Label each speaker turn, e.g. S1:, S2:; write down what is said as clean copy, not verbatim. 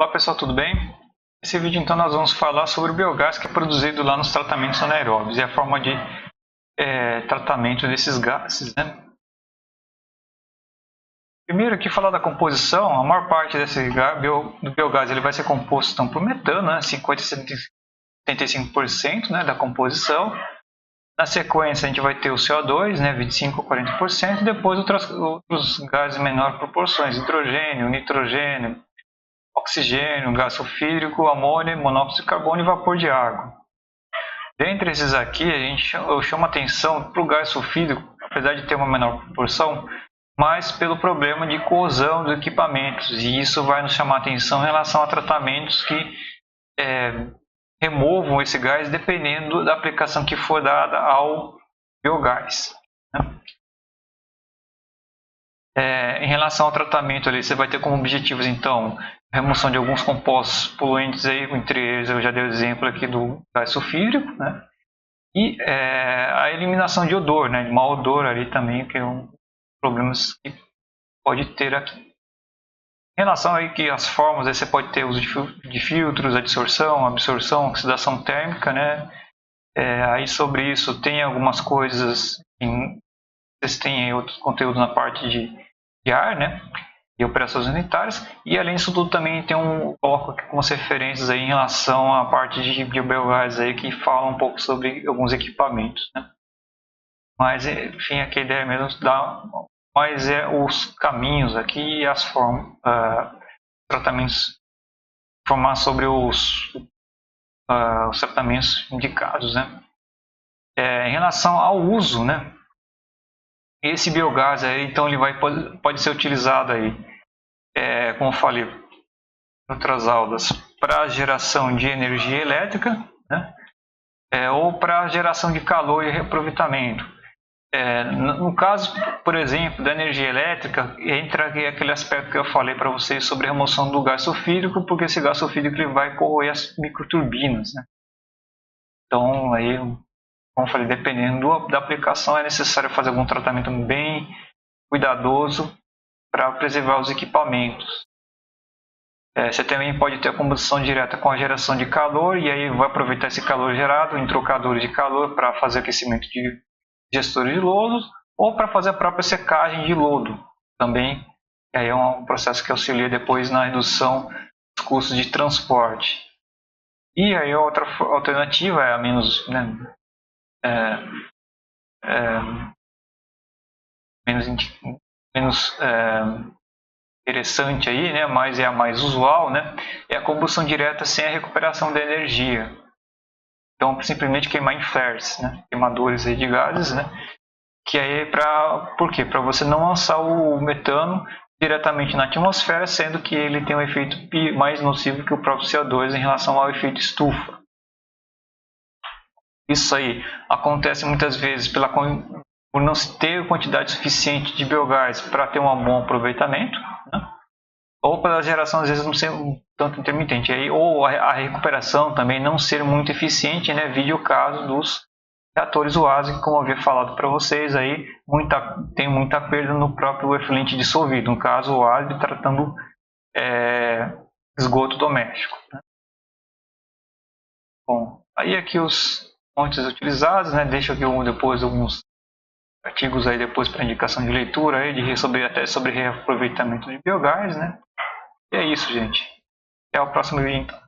S1: Olá pessoal, tudo bem? Nesse vídeo então nós vamos falar sobre o biogás que é produzido lá nos tratamentos anaeróbios e a forma de tratamento desses gases, né? Primeiro aqui falar da composição. A maior parte do biogás ele vai ser composto então, por metano, né? 50 a 75%, né, da composição. Na sequência a gente vai ter o CO2, né, 25 a 40%, e depois outros gases em menores proporções, hidrogênio, nitrogênio, oxigênio, gás sulfídrico, amônia, monóxido de carbono e vapor de água. Dentre esses aqui, eu chamo a atenção para o gás sulfídrico, apesar de ter uma menor proporção, mas pelo problema de corrosão dos equipamentos, e isso vai nos chamar a atenção em relação a tratamentos que removam esse gás dependendo da aplicação que for dada ao biogás, né? Em relação ao tratamento, ali, você vai ter como objetivos, então, a remoção de alguns compostos poluentes, aí, entre eles eu já dei o exemplo aqui do gás sulfídrico, né? E a eliminação de odor, né? De mau odor ali também, que é um dos problemas que pode ter aqui. Em relação aí que as formas, aí você pode ter uso de filtros, absorção, oxidação térmica, né? Aí sobre isso tem algumas coisas, vocês têm outros conteúdos na parte de ar, né? E operações unitárias, e além disso tudo também coloco aqui algumas referências aí em relação à parte de biogás aí que fala um pouco sobre alguns equipamentos, né? Mas enfim, aqui a ideia mesmo dar mais os caminhos aqui e as formas, tratamentos, informar sobre os tratamentos indicados, né? Em relação ao uso, né? Esse biogás aí, então ele pode ser utilizado aí, como eu falei em outras aulas, para geração de energia elétrica, né? Ou para geração de calor e reaproveitamento. No caso, por exemplo, da energia elétrica, entra aquele aspecto que eu falei para vocês sobre a remoção do gás sulfídrico, porque esse gás sulfídrico ele vai corroer as microturbinas, né? Então, aí, como eu falei, dependendo da aplicação, é necessário fazer algum tratamento bem cuidadoso para preservar os equipamentos. Você também pode ter a combustão direta com a geração de calor, e aí vai aproveitar esse calor gerado em trocadores de calor para fazer aquecimento de gestores de lodo, ou para fazer a própria secagem de lodo também. Aí é um processo que auxilia depois na redução dos custos de transporte. E aí outra alternativa é a menos, né, menos interessante aí, né, mas é a mais usual, né, é a combustão direta sem a recuperação da energia. Então, simplesmente queimar em flares, né, queimadores aí de gases, né, que aí por quê? Para você não lançar o metano diretamente na atmosfera, sendo que ele tem um efeito mais nocivo que o próprio CO2 em relação ao efeito estufa. Isso aí acontece muitas vezes por não se ter quantidade suficiente de biogás para ter um bom aproveitamento, né? Ou pela geração às vezes não ser tanto intermitente, aí, ou a recuperação também não ser muito eficiente, né? Vide o caso dos reatores UASC, como eu havia falado para vocês, aí, tem muita perda no próprio efluente dissolvido, no caso o UASC tratando esgoto doméstico, né? Bom, aí aqui os fontes utilizadas, né? Deixo aqui depois alguns artigos aí depois para indicação de leitura aí, até sobre reaproveitamento de biogás, né? E é isso, gente. Até o próximo vídeo então.